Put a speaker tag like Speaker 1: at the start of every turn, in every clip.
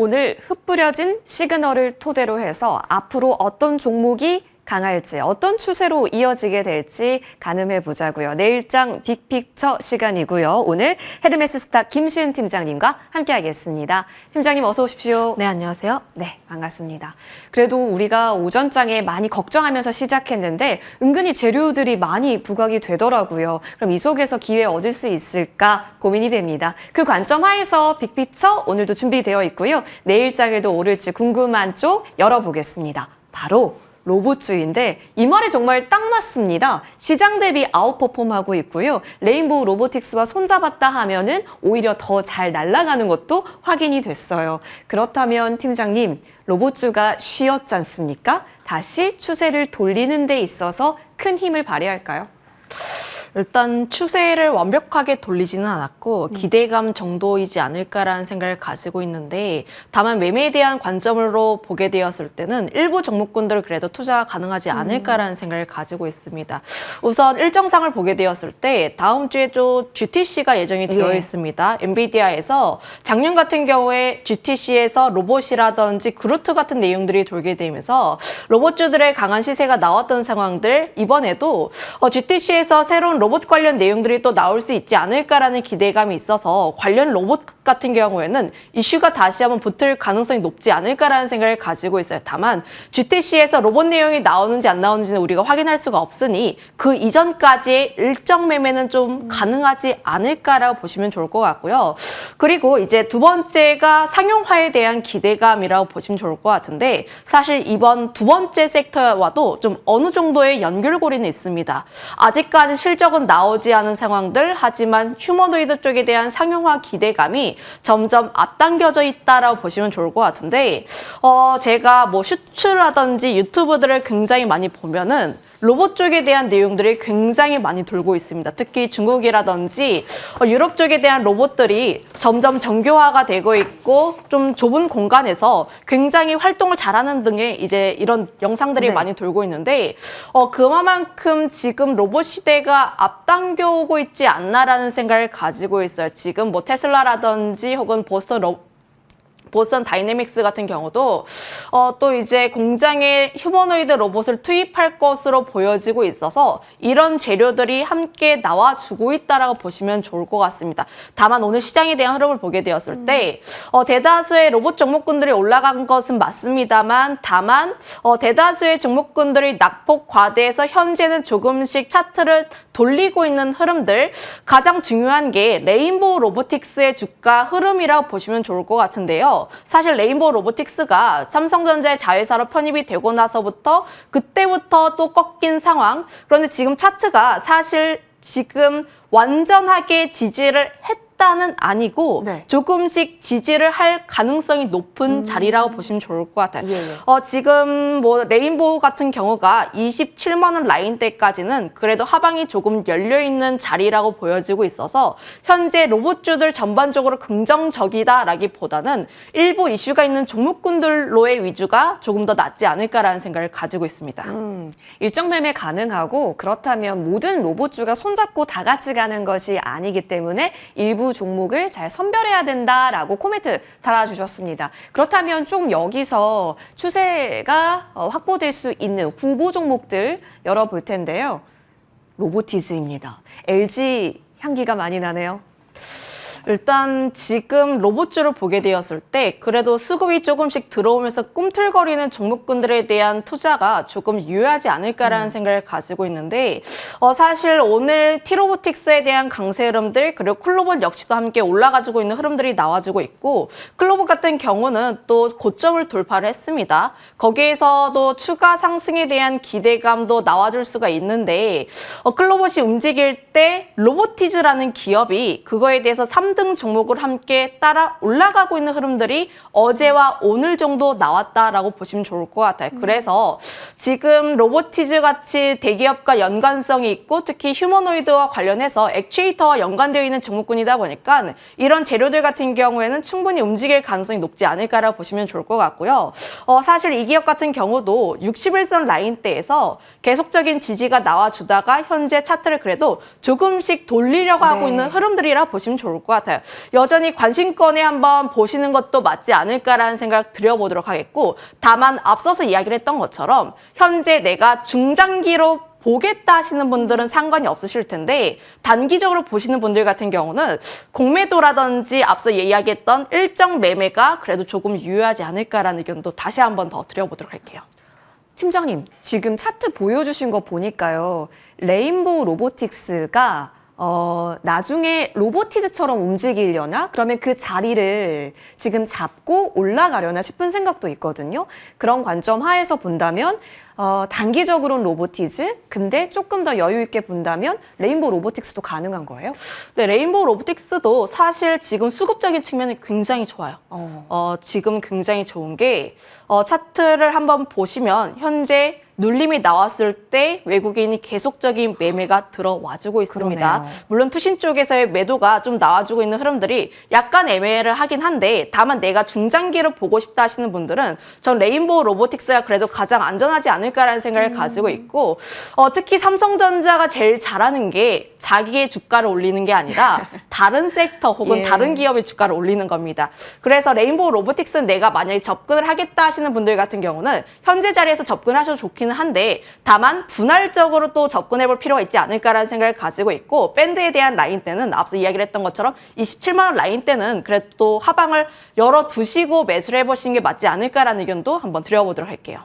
Speaker 1: 오늘 흩뿌려진 시그널을 토대로 해서 앞으로 어떤 종목이 강할지, 어떤 추세로 이어지게 될지 가늠해 보자고요. 내일장 빅픽처 시간이고요. 오늘 헤르메스스탁 김시은 팀장님과 함께하겠습니다. 팀장님 어서 오십시오.
Speaker 2: 네, 안녕하세요.
Speaker 1: 네, 반갑습니다. 그래도 우리가 오전장에 많이 걱정하면서 시작했는데 은근히 재료들이 많이 부각이 되더라고요. 그럼 이 속에서 기회 얻을 수 있을까 고민이 됩니다. 그 관점 하에서 빅픽처 오늘도 준비되어 있고요. 내일장에도 오를지 궁금한 쪽 열어보겠습니다. 바로 로봇주인데 이 말이 정말 딱 맞습니다. 시장 대비 아웃퍼폼하고 있고요. 레인보우 로보틱스와 손잡았다 하면은 오히려 더 잘 날아가는 것도 확인이 됐어요. 그렇다면 팀장님, 로봇주가 쉬었지 않습니까? 다시 추세를 돌리는 데 있어서 큰 힘을 발휘할까요?
Speaker 2: 일단 추세를 완벽하게 돌리지는 않았고 기대감 정도이지 않을까라는 생각을 가지고 있는데, 다만 매매에 대한 관점으로 보게 되었을 때는 일부 종목군들 그래도 투자가 가능하지 않을까라는 생각을 가지고 있습니다. 우선 일정상을 보게 되었을 때 다음 주에 또 GTC가 예정이 되어 있습니다. 엔비디아에서 작년 같은 경우에 GTC에서 로봇이라든지 그루트 같은 내용들이 돌게 되면서 로봇주들의 강한 시세가 나왔던 상황들, 이번에도 GTC에서 새로운 로봇 관련 내용들이 또 나올 수 있지 않을까라는 기대감이 있어서 관련 로봇 같은 경우에는 이슈가 다시 한번 붙을 가능성이 높지 않을까라는 생각을 가지고 있어요. 다만 GTC에서 로봇 내용이 나오는지 안 나오는지는 우리가 확인할 수가 없으니 그 이전까지의 일정 매매는 좀 가능하지 않을까라고 보시면 좋을 것 같고요. 그리고 이제 두 번째가 상용화에 대한 기대감이라고 보시면 좋을 것 같은데, 사실 이번 두 번째 섹터와도 좀 어느 정도의 연결고리는 있습니다. 아직까지 실적은 나오지 않은 상황들, 하지만 휴머노이드 쪽에 대한 상용화 기대감이 점점 앞당겨져 있다라고 보시면 좋을 것 같은데, 제가 뭐 슈츠라든지 유튜브들을 굉장히 많이 보면은 로봇 쪽에 대한 내용들이 굉장히 많이 돌고 있습니다. 특히 중국이라든지 유럽 쪽에 대한 로봇들이 점점 정교화가 되고 있고 좀 좁은 공간에서 굉장히 활동을 잘하는 등의 이제 이런 영상들이 많이 돌고 있는데, 그만큼 지금 로봇 시대가 앞당겨 오고 있지 않나라는 생각을 가지고 있어요. 지금 뭐 테슬라라든지 혹은 보스턴 다이내믹스 같은 경우도 또 이제 공장에 휴머노이드 로봇을 투입할 것으로 보여지고 있어서 이런 재료들이 함께 나와주고 있다라고 보시면 좋을 것 같습니다. 다만 오늘 시장에 대한 흐름을 보게 되었을 때 대다수의 로봇 종목군들이 올라간 것은 맞습니다만, 다만 대다수의 종목군들이 낙폭 과대해서 현재는 조금씩 차트를 돌리고 있는 흐름들, 가장 중요한 게 레인보우 로보틱스의 주가 흐름이라고 보시면 좋을 것 같은데요. 사실 레인보우 로보틱스가 삼성전자의 자회사로 편입이 되고 나서부터 그때부터 또 꺾인 상황. 그런데 지금 차트가 사실 지금 완전하게 지지를 했다는 아니고 조금씩 지지를 할 가능성이 높은 자리라고 보시면 좋을 것 같아요. 지금 뭐 레인보우 같은 경우가 27만 원 라인대까지는 그래도 하방이 조금 열려있는 자리라고 보여지고 있어서 현재 로봇주들 전반적으로 긍정적이다라기보다는 일부 이슈가 있는 종목군들로의 위주가 조금 더 낫지 않을까라는 생각을 가지고 있습니다.
Speaker 1: 일정 매매 가능하고, 그렇다면 모든 로봇주가 손잡고 다 같이 가는 것이 아니기 때문에 일부 종목을 잘 선별해야 된다라고 코멘트 달아주셨습니다. 그렇다면 좀 여기서 추세가 확보될 수 있는 후보 종목들 열어볼 텐데요. 로보티즈입니다. LG 향기가 많이 나네요.
Speaker 2: 일단 지금 로봇주를 보게 되었을 때 그래도 수급이 조금씩 들어오면서 꿈틀거리는 종목군들에 대한 투자가 조금 유효하지 않을까라는 생각을 가지고 있는데, 사실 오늘 T로보틱스에 대한 강세 흐름들, 그리고 클로봇 역시도 함께 올라가지고 있는 흐름들이 나와주고 있고, 클로봇 같은 경우는 또 고점을 돌파를 했습니다. 거기에서도 추가 상승에 대한 기대감도 나와줄 수가 있는데, 클로봇이 움직일 때 로보티즈라는 기업이 그거에 대해서 3등 종목을 함께 따라 올라가고 있는 흐름들이 어제와 오늘 정도 나왔다라고 보시면 좋을 것 같아요. 그래서 지금 로보티즈 같이 대기업과 연관성이 있고, 특히 휴머노이드와 관련해서 액추에이터와 연관되어 있는 종목군이다 보니까 이런 재료들 같은 경우에는 충분히 움직일 가능성이 높지 않을까라고 보시면 좋을 것 같고요. 사실 이 기업 같은 경우도 61선 라인대에서 계속적인 지지가 나와주다가 현재 차트를 그래도 조금씩 돌리려고 하고 있는 흐름들이라 보시면 좋을 것 같아요. 같아요. 여전히 관심권에 한번 보시는 것도 맞지 않을까라는 생각 드려보도록 하겠고, 다만 앞서서 이야기를 했던 것처럼 현재 내가 중장기로 보겠다 하시는 분들은 상관이 없으실 텐데, 단기적으로 보시는 분들 같은 경우는 공매도라든지 앞서 이야기했던 일정 매매가 그래도 조금 유효하지 않을까라는 의견도 다시 한번 더 드려보도록 할게요.
Speaker 1: 팀장님, 지금 차트 보여주신 거 보니까요. 레인보우 로보틱스가 나중에 로보티즈처럼 움직이려나? 그러면 그 자리를 지금 잡고 올라가려나 싶은 생각도 있거든요. 그런 관점 하에서 본다면 단기적으로는 로보티즈, 근데 조금 더 여유 있게 본다면 레인보우 로보틱스도 가능한 거예요?
Speaker 2: 네, 레인보우 로보틱스도 사실 지금 수급적인 측면이 굉장히 좋아요. 지금 굉장히 좋은 게 차트를 한번 보시면 현재 눌림이 나왔을 때 외국인이 계속적인 매매가 들어와주고 있습니다.
Speaker 1: 그러네요.
Speaker 2: 물론 투신 쪽에서의 매도가 좀 나와주고 있는 흐름들이 약간 애매를 하긴 한데, 다만 내가 중장기를 보고 싶다 하시는 분들은 전 레인보우 로보틱스가 그래도 가장 안전하지 않을까라는 생각을 가지고 있고, 특히 삼성전자가 제일 잘하는 게 자기의 주가를 올리는 게 아니라 다른 섹터 혹은
Speaker 1: 예.
Speaker 2: 다른 기업의 주가를 올리는 겁니다. 그래서 레인보우 로보틱스는 내가 만약에 접근을 하겠다 하시는 분들 같은 경우는 현재 자리에서 접근하셔도 좋기는 한데, 다만 분할적으로 또 접근해 볼 필요가 있지 않을까라는 생각을 가지고 있고, 밴드에 대한 라인 때는 앞서 이야기를 했던 것처럼 27만 원 라인 때는 그래도 또 하방을 열어두시고 매수를 해보시는 게 맞지 않을까라는 의견도 한번 드려보도록 할게요.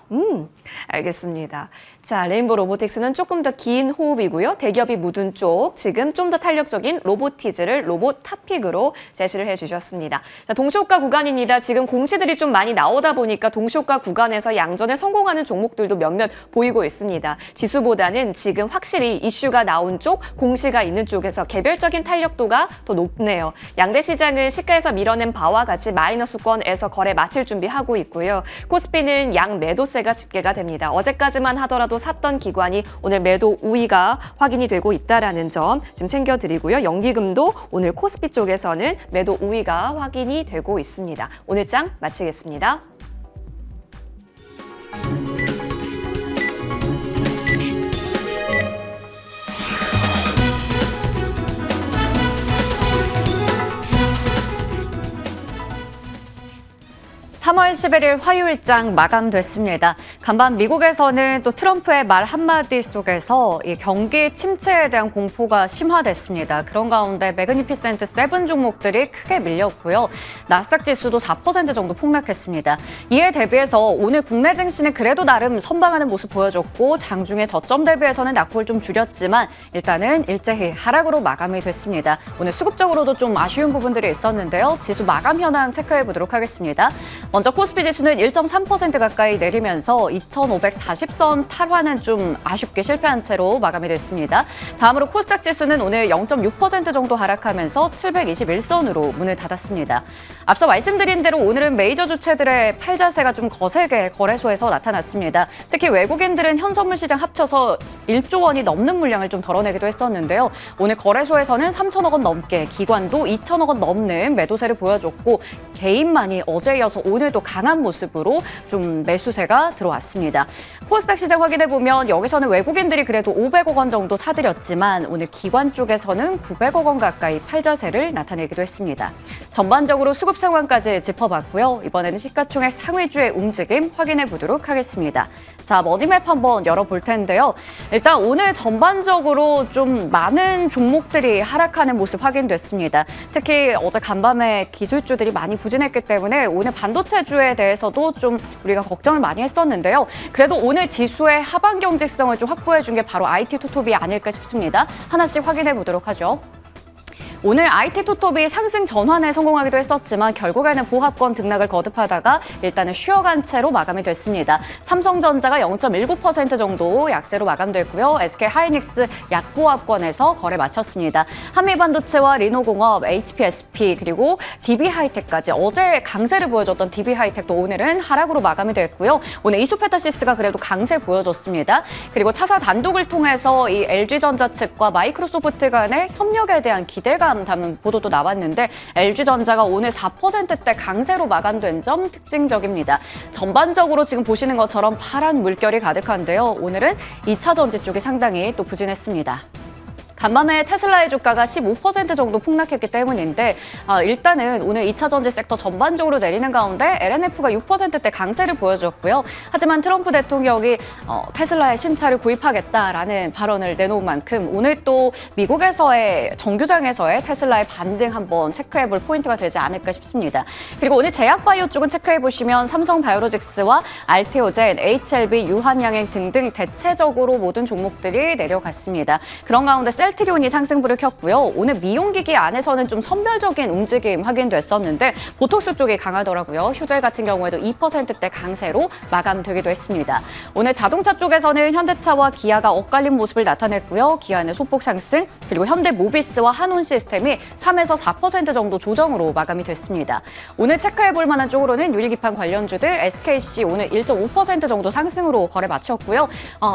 Speaker 1: 알겠습니다. 자, 레인보우 로보틱스는 조금 더 긴 호흡이고요. 대기업이 묻은 쪽, 지금 좀 더 탄력적인 로보티즈를 로봇 탑픽으로 제시를 해주셨습니다. 자, 동시호가 구간입니다. 지금 공시들이 좀 많이 나오다 보니까 동시호가 구간에서 양전에 성공하는 종목들도 몇몇 보이고 있습니다. 지수보다는 지금 확실히 이슈가 나온 쪽, 공시가 있는 쪽에서 개별적인 탄력도가 더 높네요. 양대 시장은 시가에서 밀어낸 바와 같이 마이너스권에서 거래 마칠 준비하고 있고요. 코스피는 양 매도세가 집계가 됩니다. 어제까지만 하더라도 샀던 기관이 오늘 매도 우위가 확인이 되고 있다라는 점 지금 챙겨드리고요. 연기금도 오늘 코스피 쪽에서는 매도 우위가 확인이 되고 있습니다. 오늘 장 마치겠습니다. (3월 11일) 화요일장 마감됐습니다. 간밤 미국에서는 또 트럼프의 말 한마디 속에서 이 경기 침체에 대한 공포가 심화됐습니다. 그런 가운데 매그니피센트 7 종목들이 크게 밀렸고요. 나스닥 지수도 4% 정도 폭락했습니다. 이에 대비해서 오늘 국내 증시는 그래도 나름 선방하는 모습 보여줬고, 장중에 저점 대비해서는 낙폭을 좀 줄였지만 일단은 일제히 하락으로 마감이 됐습니다. 오늘 수급적으로도 좀 아쉬운 부분들이 있었는데요. 지수 마감 현황 체크해 보도록 하겠습니다. 먼저 코스피 지수는 1.3% 가까이 내리면서 2,540선 탈환은 좀 아쉽게 실패한 채로 마감이 됐습니다. 다음으로 코스닥 지수는 오늘 0.6% 정도 하락하면서 721선으로 문을 닫았습니다. 앞서 말씀드린 대로 오늘은 메이저 주체들의 팔자세가 좀 거세게 거래소에서 나타났습니다. 특히 외국인들은 현선물 시장 합쳐서 1조 원이 넘는 물량을 좀 덜어내기도 했었는데요. 오늘 거래소에서는 3천억 원 넘게, 기관도 2천억 원 넘는 매도세를 보여줬고, 개인만이 어제 이어서 오늘도 강한 모습으로 좀 매수세가 들어왔습니다. 코스닥 시장 확인해보면 여기서는 외국인들이 그래도 500억 원 정도 사들였지만 오늘 기관 쪽에서는 900억 원 가까이 팔자세를 나타내기도 했습니다. 전반적으로 수급 상황까지 짚어봤고요. 이번에는 시가총액 상위주의 움직임 확인해보도록 하겠습니다. 자, 머니맵 한번 열어볼 텐데요. 일단 오늘 전반적으로 좀 많은 종목들이 하락하는 모습 확인됐습니다. 특히 어제 간밤에 기술주들이 많이 부진했기 때문에 오늘 반도체주에 대해서도 좀 우리가 걱정을 많이 했었는데요. 그래도 오늘 지수의 하반 경직성을 좀 확보해준 게 바로 IT 토톱이 아닐까 싶습니다. 하나씩 확인해 보도록 하죠. 오늘 IT 토톱이 상승 전환에 성공하기도 했었지만 결국에는 보합권 등락을 거듭하다가 일단은 쉬어간 채로 마감이 됐습니다. 삼성전자가 0.19% 정도 약세로 마감됐고요. SK 하이닉스 약보합권에서 거래 마쳤습니다. 한미반도체와 리노공업, HPSP 그리고 DB하이텍까지 어제 강세를 보여줬던 DB하이텍도 오늘은 하락으로 마감이 됐고요. 오늘 이수페타시스가 그래도 강세 보여줬습니다. 그리고 타사 단독을 통해서 이 LG전자 측과 마이크로소프트 간의 협력에 대한 기대감 담은 보도도 나왔는데 LG전자가 오늘 4%대 강세로 마감된 점 특징적입니다. 전반적으로 지금 보시는 것처럼 파란 물결이 가득한데요. 오늘은 2차 전지 쪽이 상당히 또 부진했습니다.
Speaker 3: 간밤에 테슬라의 주가가 15% 정도 폭락했기 때문인데 일단은 오늘 2차 전지 섹터 전반적으로 내리는 가운데 LNF가 6%대 강세를 보여줬고요. 하지만 트럼프 대통령이 테슬라의 신차를 구입하겠다라는 발언을 내놓은 만큼 오늘 또 미국에서의 정규장에서의 테슬라의 반등 한번 체크해볼 포인트가 되지 않을까 싶습니다. 그리고 오늘 제약바이오 쪽은 체크해보시면 삼성바이오로직스와 알테오젠, HLB, 유한양행 등등 대체적으로 모든 종목들이 내려갔습니다. 그런 가운데 셀트리온이 상승부를 켰고요. 오늘 미용기기 안에서는 좀 선별적인 움직임 확인됐었는데 보톡스 쪽이 강하더라고요. 휴젤 같은 경우에도 2%대 강세로 마감되기도 했습니다. 오늘 자동차 쪽에서는 현대차와 기아가 엇갈린 모습을 나타냈고요. 기아는 소폭 상승, 그리고 현대모비스와 한온시스템이 3에서 4% 정도 조정으로 마감이 됐습니다. 오늘 체크해볼 만한 쪽으로는 유리기판 관련주들 SKC 오늘 1.5% 정도 상승으로 거래 마쳤고요.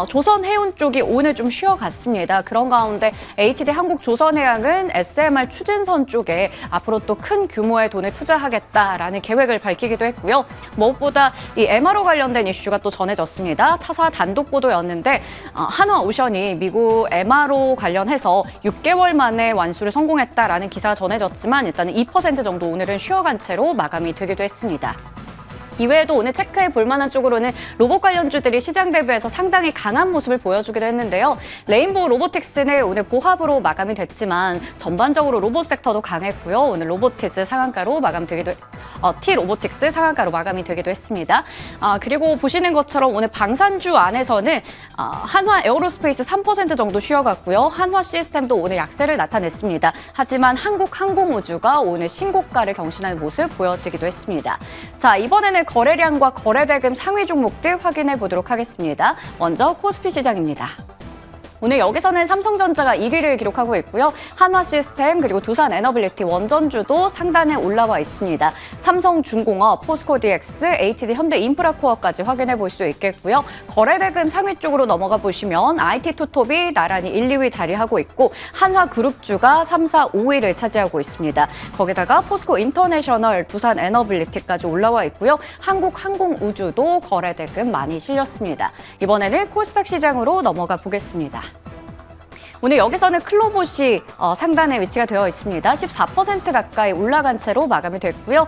Speaker 3: 조선해운 쪽이 오늘 좀 쉬어갔습니다. 그런 가운데 HD 한국조선해양은 SMR 추진선 쪽에 앞으로 또 큰 규모의 돈을 투자하겠다라는 계획을 밝히기도 했고요. 무엇보다 이 MRO 관련된 이슈가 또 전해졌습니다. 타사 단독 보도였는데 한화오션이 미국 MRO 관련해서 6개월 만에 완수를 성공했다라는 기사가 전해졌지만 일단은 2% 정도 오늘은 쉬어간 채로 마감이 되기도 했습니다. 이외에도 오늘 체크해 볼 만한 쪽으로는 로봇 관련주들이 시장 대비해서 상당히 강한 모습을 보여주기도 했는데요. 레인보우 로보틱스는 오늘 보합으로 마감이 됐지만 전반적으로 로봇 섹터도 강했고요. 오늘 로보티즈 상한가로 마감되기도 T-로보틱스 상한가로 마감이 되기도 했습니다. 그리고 보시는 것처럼 오늘 방산주 안에서는 한화 에어로스페이스 3% 정도 쉬어갔고요. 한화 시스템도 오늘 약세를 나타냈습니다. 하지만 한국항공우주가 오늘 신고가를 경신하는 모습 보여지기도 했습니다. 자, 이번에는 거래량과 거래대금 상위 종목들 확인해 보도록 하겠습니다. 먼저 코스피 시장입니다. 오늘 여기서는 삼성전자가 1위를 기록하고 있고요. 한화시스템 그리고 두산에너빌리티 원전주도 상단에 올라와 있습니다. 삼성중공업, 포스코DX, HD 현대인프라코어까지 확인해 볼 수 있겠고요. 거래대금 상위 쪽으로 넘어가 보시면 IT투톱이 나란히 1, 2위 자리하고 있고 한화그룹주가 3, 4, 5위를 차지하고 있습니다. 거기다가 포스코인터내셔널, 두산에너빌리티까지 올라와 있고요. 한국항공우주도 거래대금 많이 실렸습니다. 이번에는 코스닥 시장으로 넘어가 보겠습니다. 오늘 여기서는 클로봇이 상단에 위치가 되어 있습니다. 14% 가까이 올라간 채로 마감이 됐고요.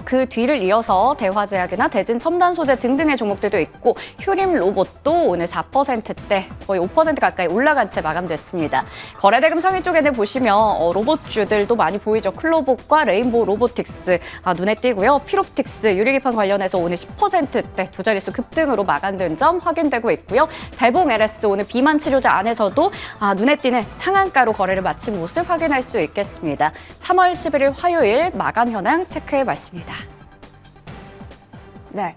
Speaker 3: 그 뒤를 이어서 대화제약이나 대진첨단소재 등등의 종목들도 있고 휴림로봇도 오늘 4%대 거의 5% 가까이 올라간 채 마감됐습니다. 거래대금 상위 쪽에는 보시면 로봇주들도 많이 보이죠. 클로봇과 레인보우 로보틱스 눈에 띄고요. 피롭틱스 유리기판 관련해서 오늘 10%대 두 자릿수 급등으로 마감된 점 확인되고 있고요. 대봉 LS 오늘 비만 치료제 안에서도 눈에 띄는 상한가로 거래를 마친 모습 확인할 수 있겠습니다. 3월 11일 화요일 마감 현황 체크해봤습니다.
Speaker 1: 네.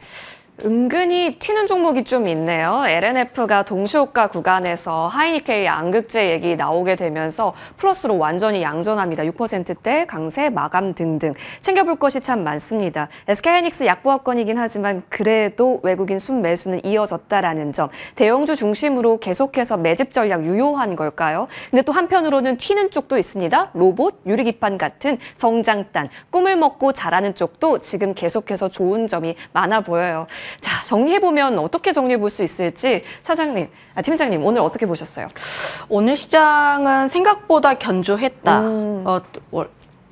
Speaker 1: 은근히 튀는 종목이 좀 있네요. LNF가 동시호가 구간에서 하이니케이 양극재 얘기 나오게 되면서 플러스로 완전히 양전합니다. 6%대 강세 마감 등등 챙겨볼 것이 참 많습니다. SK하이닉스 약보합권이긴 하지만 그래도 외국인 순매수는 이어졌다라는 점. 대형주 중심으로 계속해서 매집 전략 유효한 걸까요? 근데 또 한편으로는 튀는 쪽도 있습니다. 로봇, 유리기판 같은 성장단, 꿈을 먹고 자라는 쪽도 지금 계속해서 좋은 점이 많아 보여요. 자, 정리해보면 어떻게 정리해볼 수 있을지 팀장님 오늘 어떻게 보셨어요?
Speaker 2: 오늘 시장은 생각보다 견조했다.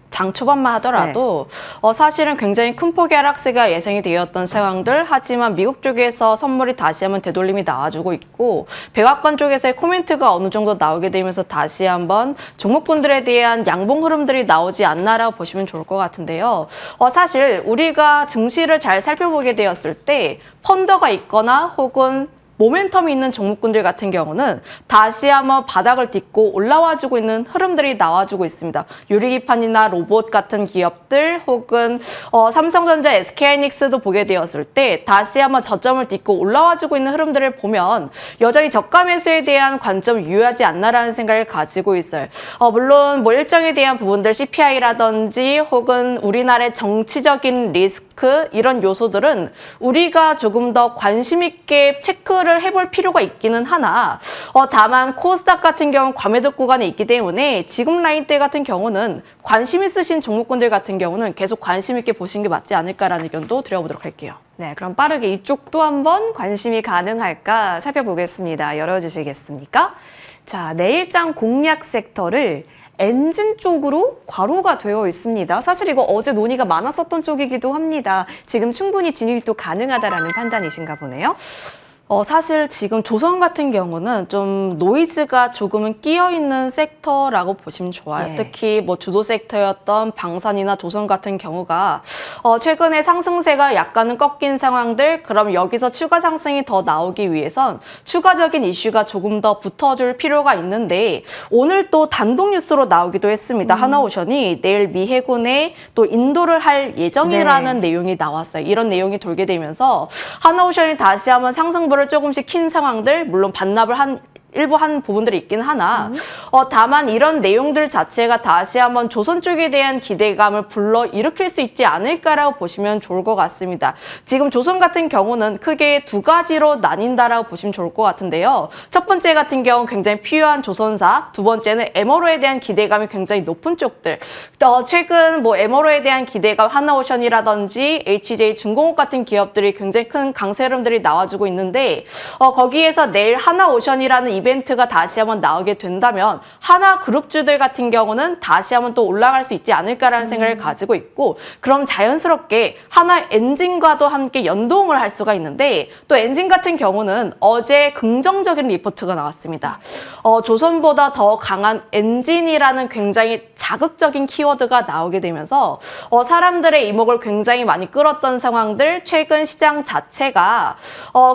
Speaker 2: 장 초반만 하더라도 사실은 굉장히 큰 폭의 하락세가 예상이 되었던 상황들, 하지만 미국 쪽에서 선물이 다시 한번 되돌림이 나와주고 있고 백악관 쪽에서의 코멘트가 어느 정도 나오게 되면서 다시 한번 종목군들에 대한 양봉 흐름들이 나오지 않나라고 보시면 좋을 것 같은데요. 사실 우리가 증시를 잘 살펴보게 되었을 때 펀더가 있거나 혹은 모멘텀이 있는 종목군들 같은 경우는 다시 한번 바닥을 딛고 올라와주고 있는 흐름들이 나와주고 있습니다. 유리기판이나 로봇 같은 기업들 혹은 삼성전자, SK하이닉스도 보게 되었을 때 다시 한번 저점을 딛고 올라와주고 있는 흐름들을 보면 여전히 저가 매수에 대한 관점 유효하지 않나라는 생각을 가지고 있어요. 물론 일정에 대한 부분들 CPI라든지 혹은 우리나라의 정치적인 리스크 리스크 이런 요소들은 우리가 조금 더 관심 있게 체크를 해볼 필요가 있기는 하나 다만 코스닥 같은 경우는 과매도 구간에 있기 때문에 지금 라인대 같은 경우는 관심 있으신 종목군들 같은 경우는 계속 관심 있게 보시는 게 맞지 않을까라는 의견도 드려보도록 할게요.
Speaker 1: 네, 그럼 빠르게 이쪽도 한번 관심이 가능할까 살펴보겠습니다. 열어주시겠습니까? 자, 내일장 공략 섹터를 엔진 쪽으로 괄호가 되어 있습니다. 사실 이거 어제 논의가 많았었던 쪽이기도 합니다. 지금 충분히 진입도 가능하다라는 판단이신가 보네요.
Speaker 2: 사실 지금 조선 같은 경우는 좀 노이즈가 조금은 끼어있는 섹터라고 보시면 좋아요.
Speaker 1: 예.
Speaker 2: 특히 뭐 주도 섹터였던 방산이나 조선 같은 경우가 최근에 상승세가 약간은 꺾인 상황들, 그럼 여기서 추가 상승이 더 나오기 위해선 추가적인 이슈가 조금 더 붙어줄 필요가 있는데 오늘 또 단독 뉴스로 나오기도 했습니다. 하나오션이 내일 미 해군에 또 인도를 할 예정이라는 내용이 나왔어요. 이런 내용이 돌게 되면서 하나오션이 다시 한번 상승분을 조금씩 킨 상황들, 물론 반납을 일부 한 부분들이 있긴 하나 다만 이런 내용들 자체가 다시 한번 조선 쪽에 대한 기대감을 불러일으킬 수 있지 않을까라고 보시면 좋을 것 같습니다. 지금 조선 같은 경우는 크게 두 가지로 나뉜다라고 보시면 좋을 것 같은데요. 첫 번째 같은 경우는 굉장히 필요한 조선사, 두 번째는 MRO에 대한 기대감이 굉장히 높은 쪽들. 최근 뭐 MRO에 대한 기대감 하나오션이라든지 HJ중공업 같은 기업들이 굉장히 큰 강세 흐름들이 나와주고 있는데 거기에서 내일 하나오션이라는 이벤트가 다시 한번 나오게 된다면 하나그룹주들 같은 경우는 다시 한번 또 올라갈 수 있지 않을까라는 생각을 가지고 있고, 그럼 자연스럽게 하나엔진과도 함께 연동을 할 수가 있는데 또 엔진 같은 경우는 어제 긍정적인 리포트가 나왔습니다. 조선보다 더 강한 엔진이라는 굉장히 자극적인 키워드가 나오게 되면서 사람들의 이목을 굉장히 많이 끌었던 상황들, 최근 시장 자체가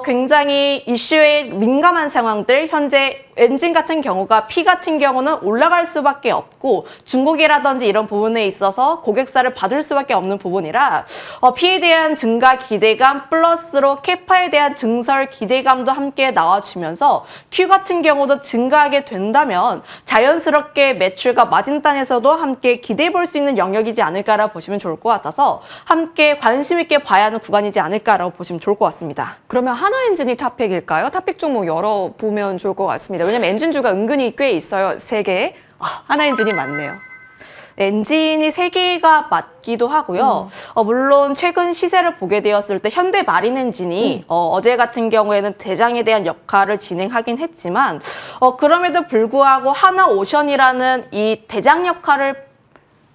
Speaker 2: 굉장히 이슈에 민감한 상황들, 현재 엔진 같은 경우가 P 같은 경우는 올라갈 수밖에 없고 중국이라든지 이런 부분에 있어서 고객사를 받을 수밖에 없는 부분이라 P에 대한 증가 기대감 플러스로 캐파에 대한 증설 기대감도 함께 나와주면서 Q 같은 경우도 증가하게 된다면 자연스럽게 매출과 마진단에서도 함께 기대해 볼 수 있는 영역이지 않을까라고 보시면 좋을 것 같아서 함께 관심 있게 봐야 하는 구간이지 않을까라고 보시면 좋을 것 같습니다.
Speaker 1: 그러면 하나엔진이 탑픽일까요? 탑픽 종목 열어보면 좋을 것 같습니다. 왜냐면 엔진주가 은근히 꽤 있어요. 3개. 하나엔진이 많네요.
Speaker 2: 엔진이 3개가 맞기도 하고요. 물론 최근 시세를 보게 되었을 때 현대 마린 엔진이 어제 같은 경우에는 대장에 대한 역할을 진행하긴 했지만 그럼에도 불구하고 하나오션이라는 이 대장 역할을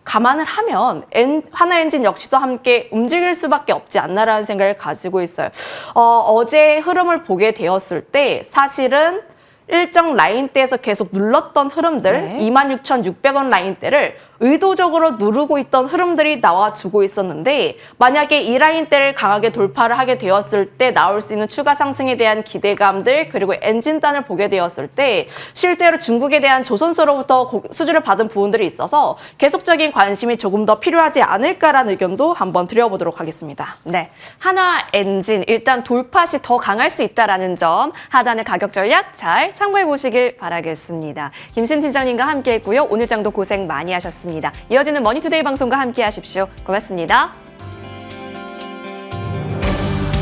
Speaker 2: 감안을 하면 하나엔진 역시도 함께 움직일 수밖에 없지 않나라는 생각을 가지고 있어요. 어제 흐름을 보게 되었을 때 사실은 일정 라인대에서 계속 눌렀던 흐름들, 26,600원 라인대를 의도적으로 누르고 있던 흐름들이 나와주고 있었는데 만약에 이 라인대를 강하게 돌파를 하게 되었을 때 나올 수 있는 추가 상승에 대한 기대감들, 그리고 엔진단을 보게 되었을 때 실제로 중국에 대한 조선소로부터 수주를 받은 부분들이 있어서 계속적인 관심이 조금 더 필요하지 않을까라는 의견도 한번 드려보도록 하겠습니다.
Speaker 1: 네, 하나엔진 일단 돌파시 더 강할 수 있다라는 점, 하단의 가격 전략 잘 참고해 보시길 바라겠습니다. 김신 팀장님과 함께했고요. 오늘 장도 고생 많이 하셨습니다. 이어지는 머니투데이 방송과 함께 하십시오. 고맙습니다.